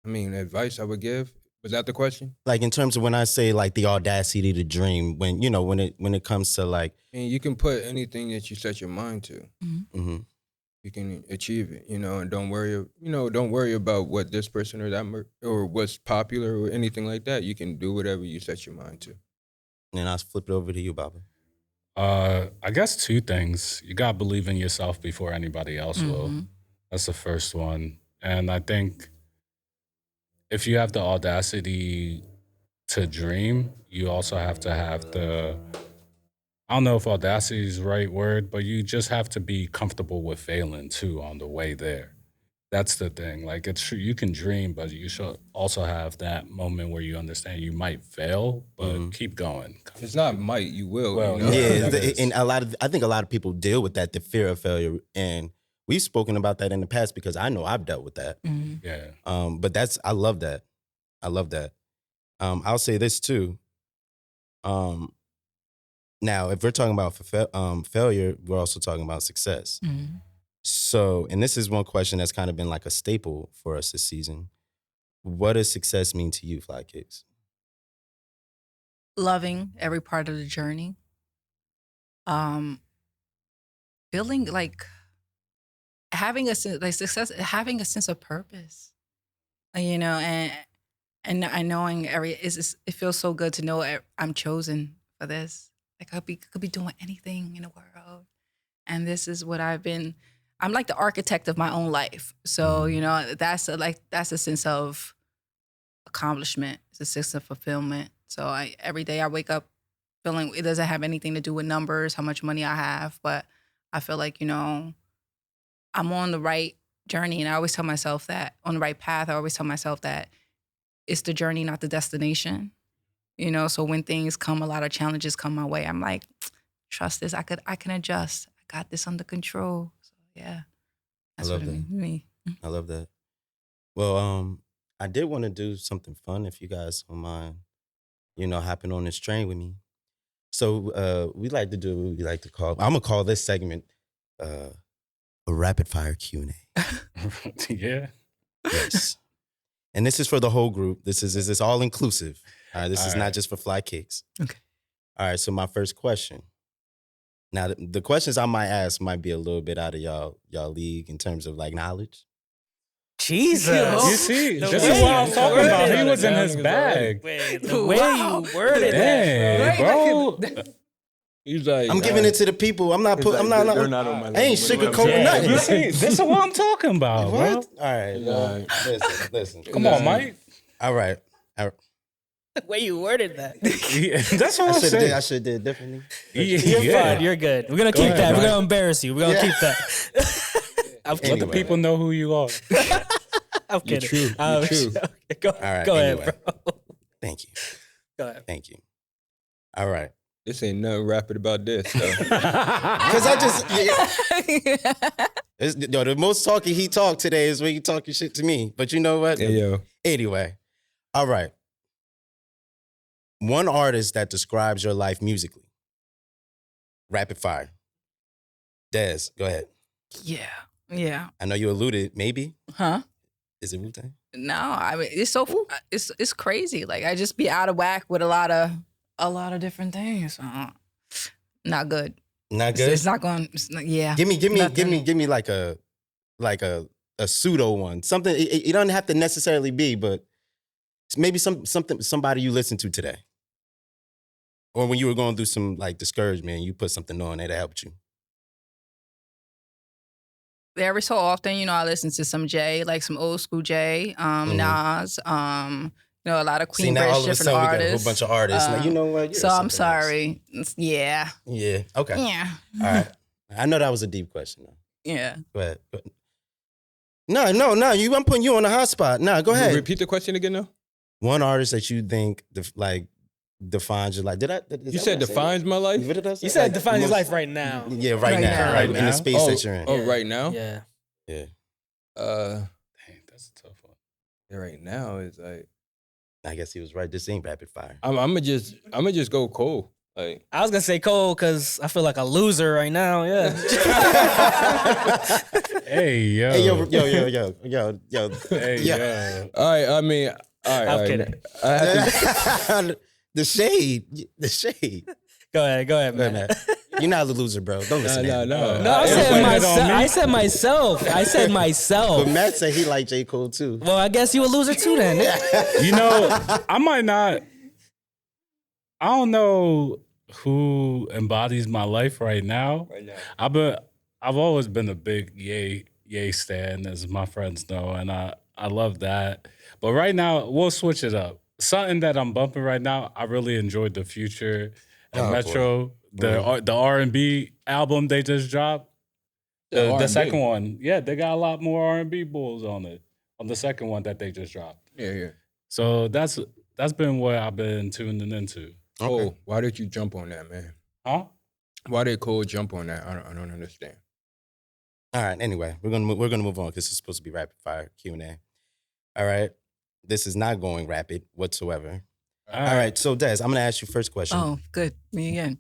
advice I would give. Was that the question? Like, in terms of when I say like the audacity to dream, when it comes to like, and you can put anything that you set your mind to. You can achieve it, you know, and don't worry about what this person or that or what's popular or anything like that. You can do whatever you set your mind to. And I'll flip it over to you, Baba. I guess 2 things. You got to believe in yourself before anybody else will. That's the first one. And I think if you have the audacity to dream, you also have to have the I don't know if audacity is the right word, but you just have to be comfortable with failing too on the way there. That's the thing. Like, it's true, you can dream, but you should also have that moment where you understand you might fail, but keep going. It's not might, you will. Well, you know? Yeah, and I think a lot of people deal with that, the fear of failure, and we've spoken about that in the past because I know I've dealt with that. Yeah. But I love that. I love that. I'll say this too. Now, if we're talking about failure, we're also talking about success. So, and this is one question that's kind of been like a staple for us this season. What does success mean to you, FlyKickz? Loving every part of the journey. Feeling like having a sense, like success, having a sense of purpose. You know, and knowing it feels so good to know I'm chosen for this. Like I could be doing anything in the world, and this is what I'm like the architect of my own life. So you know that's a sense of accomplishment. It's a sense of fulfillment. So every day I wake up feeling it doesn't have anything to do with numbers, how much money I have, but I feel like I'm on the right journey, and I always tell myself that on the right path. I always tell myself that it's the journey, not the destination. You know, so when things come, a lot of challenges come my way, I'm like, trust this. I can adjust. I got this under control. So yeah, that's what it means to me. I love that. Well, I did want to do something fun if you guys don't mind, hopping on this train with me. So we like to do what we like to call. I'm gonna call this segment a rapid fire Q&A. Yeah. Yes. And this is for the whole group. This is all inclusive. All right, this is not just for FlyKickz. Okay. All right, so my first question. Now, the questions I might ask might be a little bit out of y'all league in terms of like knowledge. Jesus. You see, this is what I'm talking about. He was in his bag. Wait, the way you worded that, Bro. He's like, I'm giving it to the people. I'm not putting. They're not on my I ain't sugarcoating nothing. You see, this is what I'm talking about, What? bro. All right. Well, listen. Come on, Mike. All right. the way you worded that. Yeah, that's what I'm saying. I should have did differently. You're fine. You're good. We're gonna keep ahead, that. Mike. We're gonna embarrass you. We're gonna keep that. I'm Let the kidding. people know who you are. I'm You're kidding. true. You're true. Go, All right, go anyway. ahead, bro. Thank you. Go ahead. Thank you. All right. This ain't nothing rapid about this. So. Because the most talking he talked today is when you talking shit to me. But you know what? Hey, yo. Anyway. All right. One artist that describes your life musically. Rapid fire. Des, go ahead. Yeah. I know you alluded, maybe. Huh? Is it Wu-Tang? No, I mean it's crazy. Like I just be out of whack with a lot of different things. Not good. Not good? It's not going. Yeah. Give me like a pseudo one. Something it doesn't have to necessarily be, but maybe somebody you listened to today. Or when you were going through some like discouragement, you put something on there that helped you. Every so often, I listen to some Jay, like some old school Jay, Nas, a lot of Queen British different artists. We got a whole bunch of artists. Now, you know what? You're So I'm something else. sorry. Yeah. Yeah. Okay. Yeah. All right. I know that was a deep question. Though. Yeah. Go ahead. No. I'm putting you on the hot spot. No, go ahead. Repeat the question again, though. One artist that you think defines your life. You said defines my life? You said define his life right now. Yeah, right now. Right in the space that you're in. Oh, right now? Yeah. Yeah. Dang, that's a tough one. Yeah, right now is like I guess he was right. This ain't rapid fire. I'm gonna just go Cole. Like I was gonna say Cole because I feel like a loser right now. Yeah. Hey, yo. Hey, yo. Hey, Yeah. yo. all right, I mean, all right. I'm kidding. I have to, The shade. Go ahead, Go ahead, man. man. You're not a loser, bro. Don't listen to him. no. No, I Everybody said hit on myself. me. I said myself. But Matt said he liked J. Cole too. Well, I guess you a loser too then. You know, I might not. I don't know who embodies my life right now. I've always been a big Ye stan, as my friends know, and I love that. But right now, we'll switch it up. Something that I'm bumping right now, I really enjoyed the Future and Oh, Metro. The R&B album they just dropped. The second one, yeah, they got a lot more R&B bulls on it. On the second one that they just dropped. Yeah. So that's been what I've been tuning into. Okay. Oh, why did you jump on that, man? Huh? Why did Cole jump on that? I don't understand. All right. Anyway, we're gonna move on because it's supposed to be rapid fire Q&A. All right. This is not going rapid whatsoever. All right. So Des, I'm gonna ask you first question. Oh, good. Me again.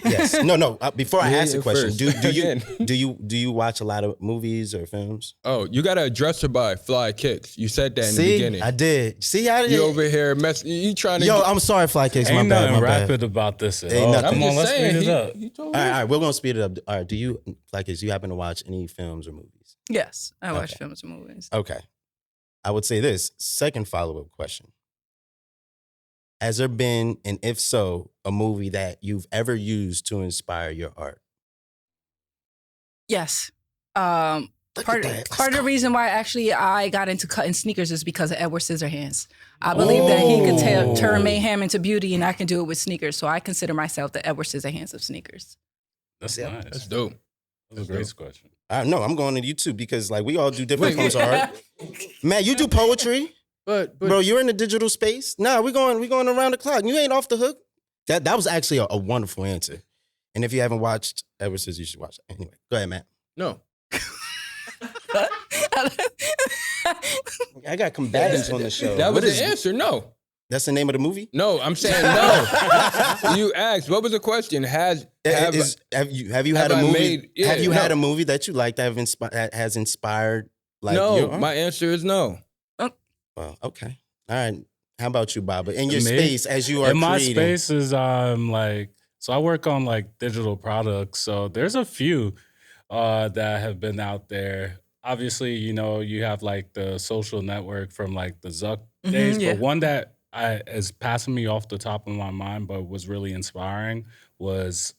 Yes. No. Before I ask the question, first. do you watch a lot of movies or films? Oh, you gotta address her by FlyKickz. You said that in the See, beginning. I did. See, I did. You over here you trying to? Yo, I'm sorry, FlyKickz. Ain't My bad. nothing My bad. rapid about this at Ain't all. nothing. Come on, let's saying, speed it up. All right, we're gonna speed it up. All right, FlyKickz, you happen to watch any films or movies? Yes, I watch Okay. films and movies. Okay. I would say this. Second follow-up question. Has there been, and if so, a movie that you've ever used to inspire your art? Yes. Look Part at that. of the reason why actually I got into cutting sneakers is because of Edward Scissorhands. I believe that he could turn mayhem into beauty, and I can do it with sneakers. So I consider myself the Edward Scissorhands of sneakers. That's Yeah. nice. That's dope. That's a great question. No, I'm going to you too because like we all do different forms of art. Man, you do poetry. But Bro, you're in the digital space. Nah, we're going around the clock. You ain't off the hook. That was actually a wonderful answer. And if you haven't watched Edward Scissorhands, you should watch it. Anyway, go ahead, Matt. no. I got combatants on the show. That was What the answer. No. That's the name of the movie? No, I'm saying no. You asked. What was the question? Have Have you had a I movie? made- yeah, have you had no. a movie that you like that has inspired like no, your art? my answer is no. Well, okay. All right. How about you, Bob? In your Me? space as you are In my creating. space is like, so I work on like digital products. So there's a few that have been out there. Obviously, you have like the social network from like the Zuck days, yeah. but one that is passing me off the top of my mind, but was really inspiring was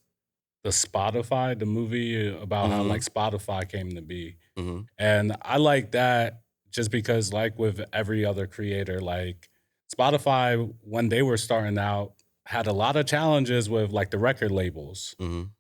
the Spotify, the movie about how like Spotify came to be. Mhm. And I like that just because like with every other creator, like Spotify, when they were starting out, had a lot of challenges with like the record labels. Mhm.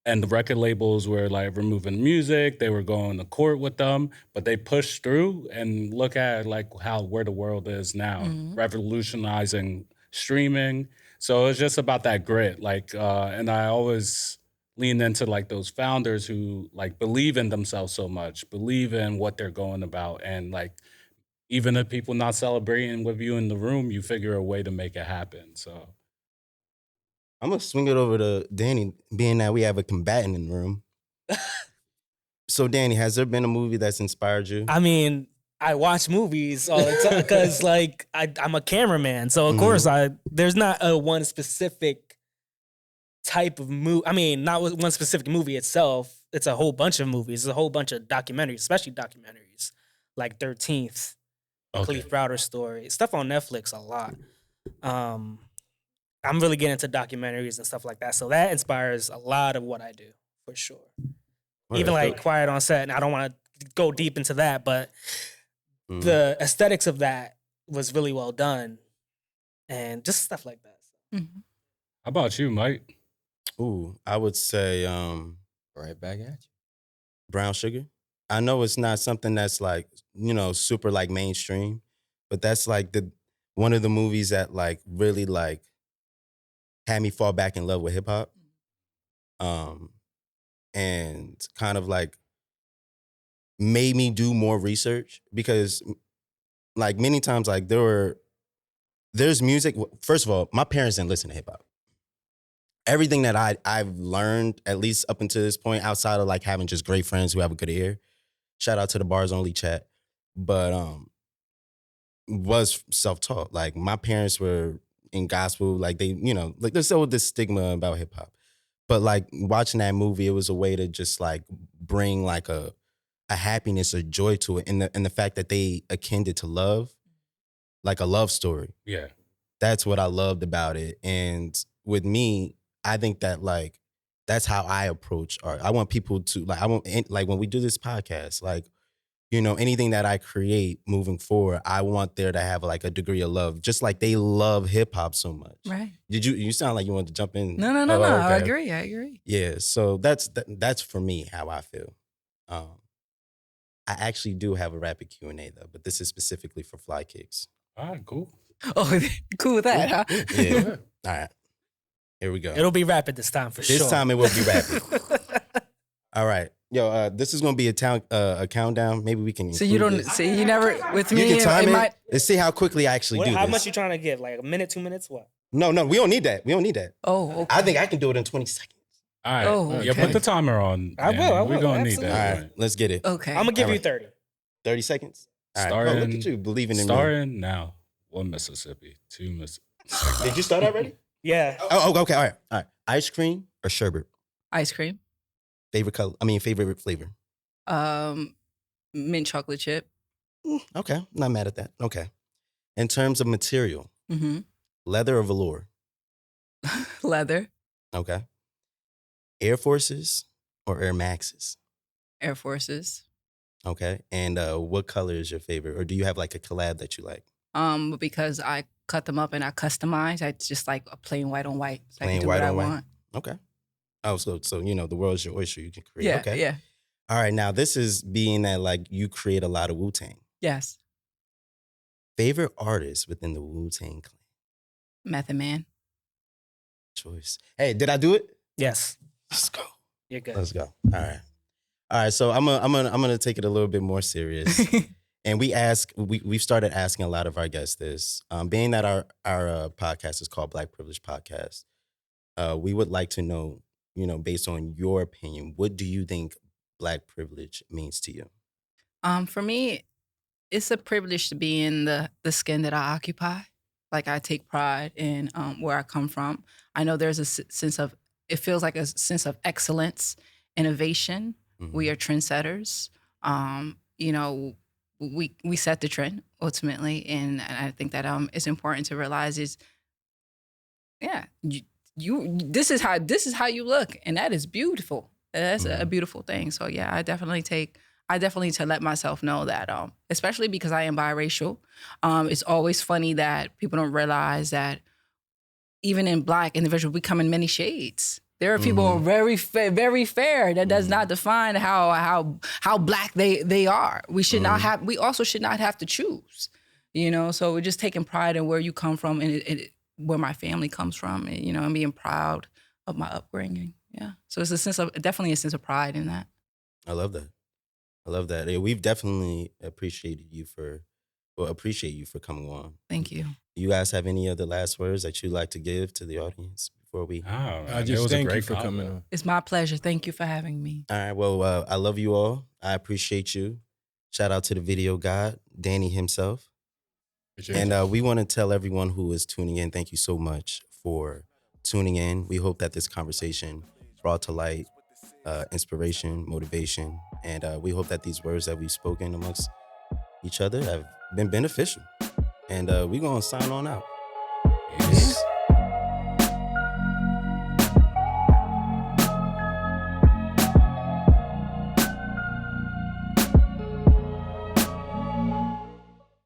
And the record labels were like removing music, they were going to court with them, but they pushed through and look at like where the world is now, revolutionizing streaming. So it's just about that grit. Like, and I always lean into like those founders who like believe in themselves so much, believe in what they're going about. And like, even if people not celebrating with you in the room, you figure a way to make it happen. So I'm gonna swing it over to Danny, being that we have a combatant in the room. So, Danny, has there been a movie that's inspired you? I mean, I watch movies all the time because, like, I'm a cameraman. So, of course, there's not a one specific type of movie. I mean, not one specific movie itself. It's a whole bunch of movies. It's a whole bunch of documentaries, especially documentaries like 13th, Cliff Browder story, stuff on Netflix a lot. I'm really getting into documentaries and stuff like that. So that inspires a lot of what I do, for sure. Even like Quiet on Set, and I don't want to go deep into that, but the aesthetics of that was really well done. And just stuff like that. how about you, Mike? Ooh, I would say Right back at you. Brown Sugar. I know it's not something that's like, super like mainstream, but that's like one of the movies that like really like had me fall back in love with hip hop. And kind of like made me do more research because like many times like there's music. First of all, my parents didn't listen to hip hop. Everything that I've learned, at least up until this point, outside of like having just great friends who have a good ear, shout out to the Bars Only chat, but was self-taught. Like my parents were in gospel, like they, like there's still this stigma about hip hop. But like watching that movie, it was a way to just like bring like a happiness, a joy to it, and the fact that they akin it to love, like a love story. Yeah. That's what I loved about it. And with me, I think that like that's how I approach art. I want people to like when we do this podcast, like anything that I create moving forward, I want there to have like a degree of love, just like they love hip hop so much. Right. You sound like you wanted to jump in. No. Okay. I agree. Yeah. So that's for me how I feel. I actually do have a rapid Q&A though, but this is specifically for FlyKickz. All right, cool. Oh, cool with that, huh? Yeah. All right. Here we go. It'll be rapid this time for sure. This time it will be rapid. All right. Yo, this is going to be a countdown. Maybe we can. So you don't this. see, you never, with me, You can time it. might. Let's see how quickly I actually do How this. much you trying to give? Like a minute, 2 minutes? What? No, we don't need that. Oh, okay. I think I can do it in 20 seconds. All right. Oh, Yeah, okay. put the timer on. I will, We're going to need absolutely. that. All right, let's get it. Okay. I'm going to give All you right. 30. 30 seconds? All right. Starting, Look at you believing in me. starting now. 1 Mississippi, 2 Mississippi. Did you start already? Yeah. Oh, okay. All right. Ice cream or sherbet? Ice cream. Favorite flavor? Mint chocolate chip. Okay. Not mad at that. Okay. In terms of material, Mm-hmm. leather or velour? Leather. Okay. Air Forces or Air Maxes? Air Forces. Okay. And what color is your favorite? Or do you have like a collab that you like? Because I cut them up and I customize. I just like a plain white on white. So I Plain can do white what on I white? want. Okay. Oh, so the world's your oyster. You can create. Yeah. Okay. Yeah. All right. Now this is being that like you create a lot of Wu-Tang. Yes. Favorite artist within the Wu-Tang clan? Method Man. Choice. Hey, did I do it? Yes. Let's go. You're good. Let's go. All right. So I'm gonna take it a little bit more serious. And we've started asking a lot of our guests this. Being that our podcast is called Black Privilege Podcast, we would like to know, based on your opinion, what do you think Black privilege means to you? For me, it's a privilege to be in the skin that I occupy. Like I take pride in where I come from. I know there's a sense of, it feels like a sense of excellence, innovation. Mm-hmm. We are trendsetters. We set the trend ultimately, and I think that it's important to realize is, yeah, this is how you look, and that is beautiful. That's a beautiful thing. So yeah, I definitely to let myself know that, especially because I am biracial. It's always funny that people don't realize that even in Black individuals, we come in many shades. There are people who are very fair. That does not define how Black they are. We should not have. We also should not have to choose. So we're just taking pride in where you come from and where my family comes from, and being proud of my upbringing. Yeah. So it's definitely a sense of pride in that. I love that. Yeah, we've definitely appreciate you for coming on. Thank you. You guys have any other last words that you'd like to give to the audience before we? I just thank you for coming on. It's my pleasure. Thank you for having me. All right. Well, I love you all. I appreciate you. Shout out to the video god, Danny himself. And we want to tell everyone who is tuning in, thank you so much for tuning in. We hope that this conversation brought to light inspiration, motivation, and we hope that these words that we've spoken amongst each other have been beneficial. And we're going to sign on out.